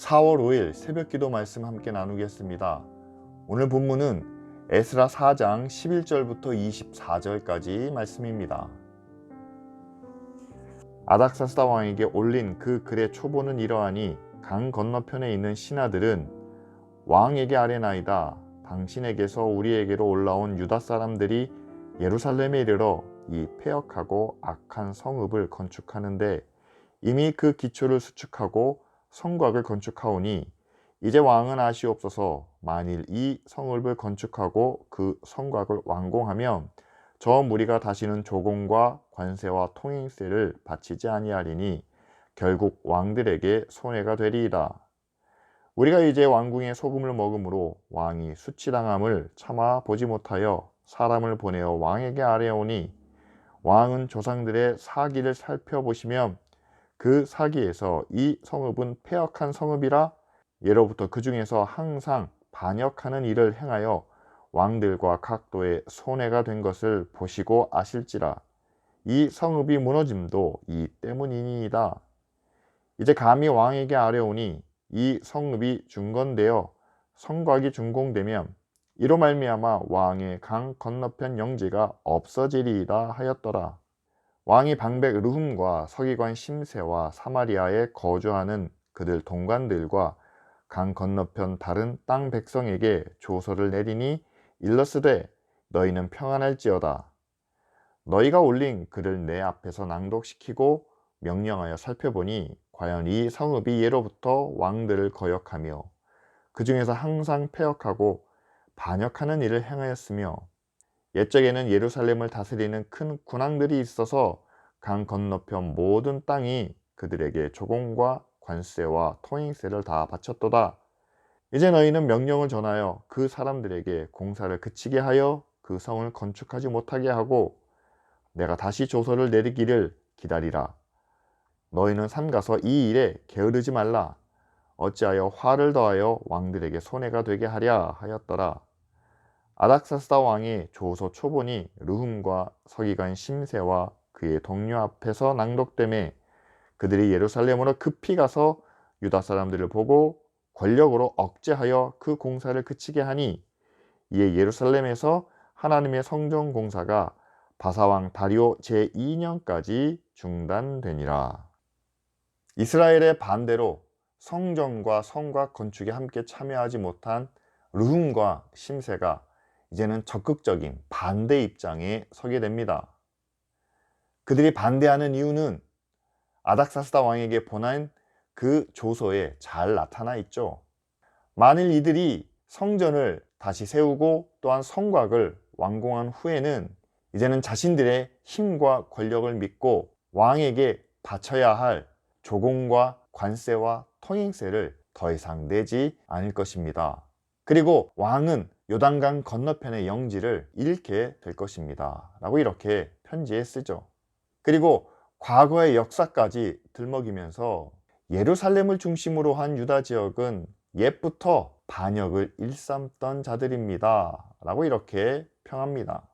4월 5일 새벽기도 말씀 함께 나누겠습니다. 오늘 본문은 에스라 4장 11절부터 24절까지 말씀입니다. 아닥사스다 왕에게 올린 그 글의 초보는 이러하니 강 건너편에 있는 신하들은 왕에게 아뢰나이다. 당신에게서 우리에게로 올라온 유다 사람들이 예루살렘에 이르러 이 패역하고 악한 성읍을 건축하는데 이미 그 기초를 수축하고 성곽을 건축하오니 이제 왕은 아시옵소서. 만일 이 성읍을 건축하고 그 성곽을 완공하면 저 무리가 다시는 조공과 관세와 통행세를 바치지 아니하리니 결국 왕들에게 손해가 되리이다. 우리가 이제 왕궁의 소금을 먹음으로 왕이 수치당함을 참아 보지 못하여 사람을 보내어 왕에게 아뢰오니 왕은 조상들의 사기를 살펴보시면 그 사기에서 이 성읍은 패역한 성읍이라 예로부터 그 중에서 항상 반역하는 일을 행하여 왕들과 각도의 손해가 된 것을 보시고 아실지라. 이 성읍이 무너짐도 이 때문이니이다. 이제 감히 왕에게 아뢰오니 이 성읍이 중건되어 성곽이 준공되면 이로 말미암아 왕의 강 건너편 영지가 없어지리이다 하였더라. 왕이 방백 르훔과 서기관 심세와 사마리아에 거주하는 그들 동관들과 강 건너편 다른 땅 백성에게 조서를 내리니 일러스되 너희는 평안할지어다. 너희가 올린 글을 내 앞에서 낭독시키고 명령하여 살펴보니 과연 이 성읍이 예로부터 왕들을 거역하며 그 중에서 항상 패역하고 반역하는 일을 행하였으며 옛적에는 예루살렘을 다스리는 큰 군왕들이 있어서 강 건너편 모든 땅이 그들에게 조공과 관세와 통행세를 다 바쳤도다. 이제 너희는 명령을 전하여 그 사람들에게 공사를 그치게 하여 그 성을 건축하지 못하게 하고 내가 다시 조서를 내리기를 기다리라. 너희는 삼가서 이 일에 게으르지 말라. 어찌하여 화를 더하여 왕들에게 손해가 되게 하랴 하였더라. 아닥사스다 왕이 조서 초본이 르훔과 서기관 심세와 그의 동료 앞에서 낭독되매 그들이 예루살렘으로 급히 가서 유다 사람들을 보고 권력으로 억제하여 그 공사를 그치게 하니 이에 예루살렘에서 하나님의 성전 공사가 바사왕 다리오 제2년까지 중단되니라. 이스라엘의 반대로 성전과 성곽 건축에 함께 참여하지 못한 르훔과 심세가 이제는 적극적인 반대 입장에 서게 됩니다. 그들이 반대하는 이유는 아닥사스다 왕에게 보낸 그 조서에 잘 나타나 있죠. 만일 이들이 성전을 다시 세우고 또한 성곽을 완공한 후에는 이제는 자신들의 힘과 권력을 믿고 왕에게 바쳐야 할 조공과 관세와 통행세를 더 이상 내지 않을 것입니다. 그리고 왕은 요단강 건너편의 영지를 잃게 될 것입니다 라고 이렇게 편지에 쓰죠. 그리고 과거의 역사까지 들먹이면서 예루살렘을 중심으로 한 유다 지역은 옛부터 반역을 일삼던 자들입니다 라고 이렇게 평합니다.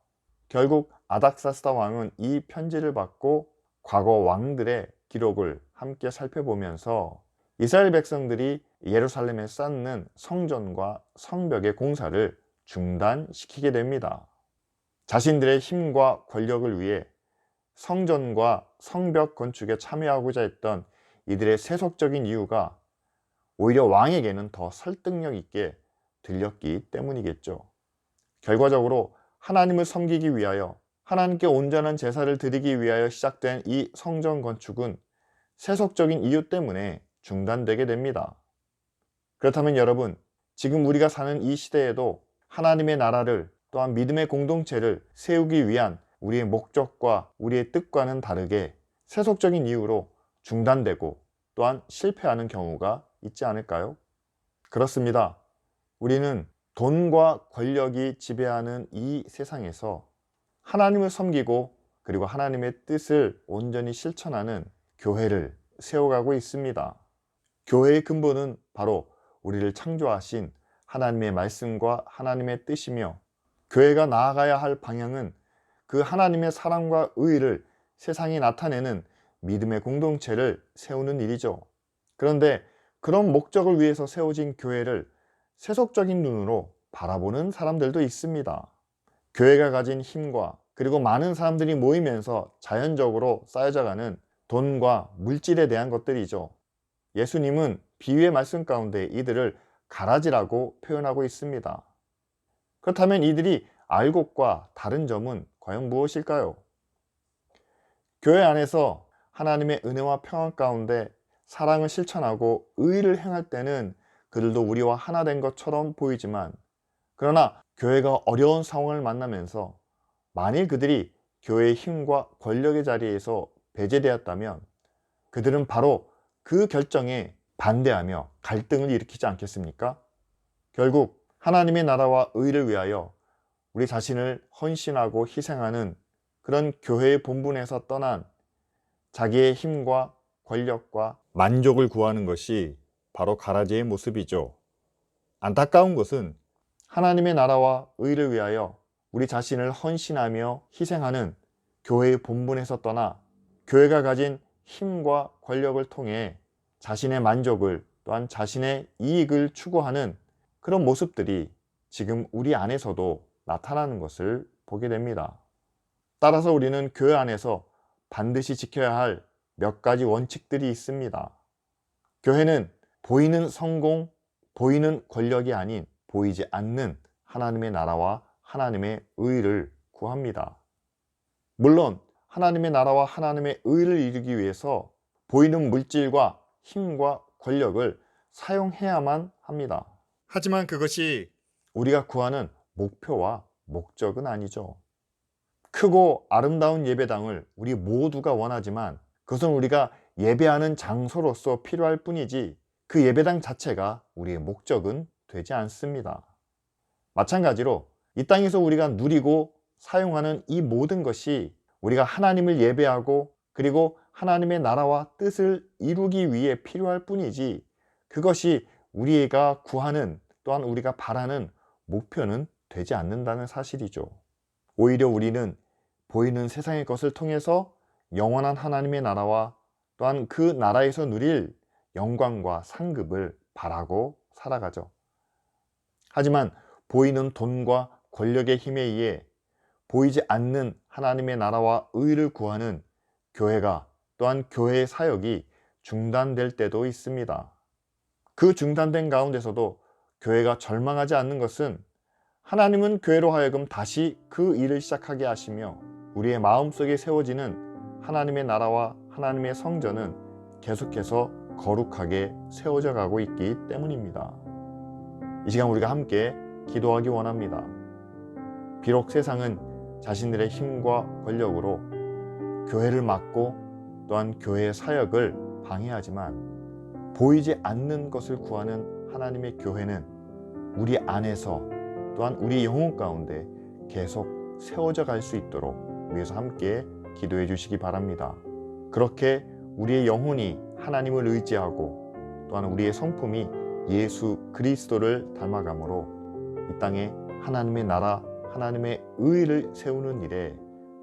결국 아닥사스다 왕은 이 편지를 받고 과거 왕들의 기록을 함께 살펴보면서 이스라엘 백성들이 예루살렘에 쌓는 성전과 성벽의 공사를 중단시키게 됩니다. 자신들의 힘과 권력을 위해 성전과 성벽 건축에 참여하고자 했던 이들의 세속적인 이유가 오히려 왕에게는 더 설득력 있게 들렸기 때문이겠죠. 결과적으로 하나님을 섬기기 위하여 하나님께 온전한 제사를 드리기 위하여 시작된 이 성전 건축은 세속적인 이유 때문에 중단되게 됩니다. 그렇다면 여러분, 지금 우리가 사는 이 시대에도 하나님의 나라를 또한 믿음의 공동체를 세우기 위한 우리의 목적과 우리의 뜻과는 다르게 세속적인 이유로 중단되고 또한 실패하는 경우가 있지 않을까요? 그렇습니다. 우리는 돈과 권력이 지배하는 이 세상에서 하나님을 섬기고 그리고 하나님의 뜻을 온전히 실천하는 교회를 세워가고 있습니다. 교회의 근본은 바로 우리를 창조하신 하나님의 말씀과 하나님의 뜻이며 교회가 나아가야 할 방향은 그 하나님의 사랑과 의의를 세상에 나타내는 믿음의 공동체를 세우는 일이죠. 그런데 그런 목적을 위해서 세워진 교회를 세속적인 눈으로 바라보는 사람들도 있습니다. 교회가 가진 힘과 그리고 많은 사람들이 모이면서 자연적으로 쌓여져가는 돈과 물질에 대한 것들이죠. 예수님은 비유의 말씀 가운데 이들을 가라지라고 표현하고 있습니다. 그렇다면 이들이 알곡과 다른 점은 과연 무엇일까요? 교회 안에서 하나님의 은혜와 평안 가운데 사랑을 실천하고 의를 행할 때는 그들도 우리와 하나 된 것처럼 보이지만, 그러나 교회가 어려운 상황을 만나면서 만일 그들이 교회의 힘과 권력의 자리에서 배제되었다면 그들은 바로 그 결정에 반대하며 갈등을 일으키지 않겠습니까? 결국 하나님의 나라와 의를 위하여 우리 자신을 헌신하고 희생하는 그런 교회의 본분에서 떠난 자기의 힘과 권력과 만족을 구하는 것이 바로 가라지의 모습이죠. 안타까운 것은 하나님의 나라와 의를 위하여 우리 자신을 헌신하며 희생하는 교회의 본분에서 떠나 교회가 가진 힘과 권력을 통해 자신의 만족을 또한 자신의 이익을 추구하는 그런 모습들이 지금 우리 안에서도 나타나는 것을 보게 됩니다. 따라서 우리는 교회 안에서 반드시 지켜야 할 몇 가지 원칙들이 있습니다. 교회는 보이는 성공, 보이는 권력이 아닌 보이지 않는 하나님의 나라와 하나님의 의를 구합니다. 물론 하나님의 나라와 하나님의 의를 이루기 위해서 보이는 물질과 힘과 권력을 사용해야만 합니다. 하지만 그것이 우리가 구하는 목표와 목적은 아니죠. 크고 아름다운 예배당을 우리 모두가 원하지만 그것은 우리가 예배하는 장소로서 필요할 뿐이지 그 예배당 자체가 우리의 목적은 되지 않습니다. 마찬가지로 이 땅에서 우리가 누리고 사용하는 이 모든 것이 우리가 하나님을 예배하고 그리고 하나님의 나라와 뜻을 이루기 위해 필요할 뿐이지 그것이 우리가 구하는 또한 우리가 바라는 목표는 되지 않는다는 사실이죠. 오히려 우리는 보이는 세상의 것을 통해서 영원한 하나님의 나라와 또한 그 나라에서 누릴 영광과 상급을 바라고 살아가죠. 하지만 보이는 돈과 권력의 힘에 의해 보이지 않는 하나님의 나라와 의를 구하는 교회가 또한 교회의 사역이 중단될 때도 있습니다. 그 중단된 가운데서도 교회가 절망하지 않는 것은 하나님은 교회로 하여금 다시 그 일을 시작하게 하시며 우리의 마음속에 세워지는 하나님의 나라와 하나님의 성전은 계속해서 거룩하게 세워져 가고 있기 때문입니다. 이 시간 우리가 함께 기도하기 원합니다. 비록 세상은 자신들의 힘과 권력으로 교회를 막고 또한 교회의 사역을 방해하지만 보이지 않는 것을 구하는 하나님의 교회는 우리 안에서 또한 우리 영혼 가운데 계속 세워져 갈 수 있도록 위해서 함께 기도해 주시기 바랍니다. 그렇게 우리의 영혼이 하나님을 의지하고 또한 우리의 성품이 예수 그리스도를 닮아감으로 이 땅에 하나님의 나라, 하나님의 의를 세우는 일에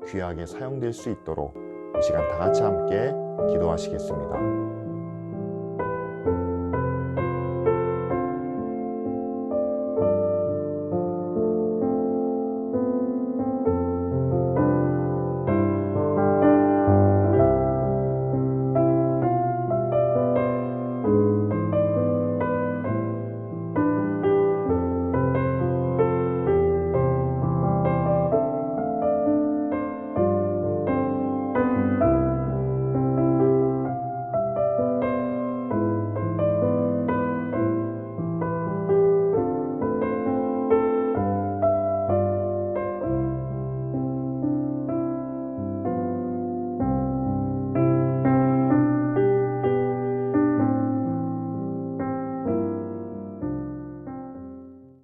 귀하게 사용될 수 있도록 이 시간 다 같이 함께 기도하시겠습니다.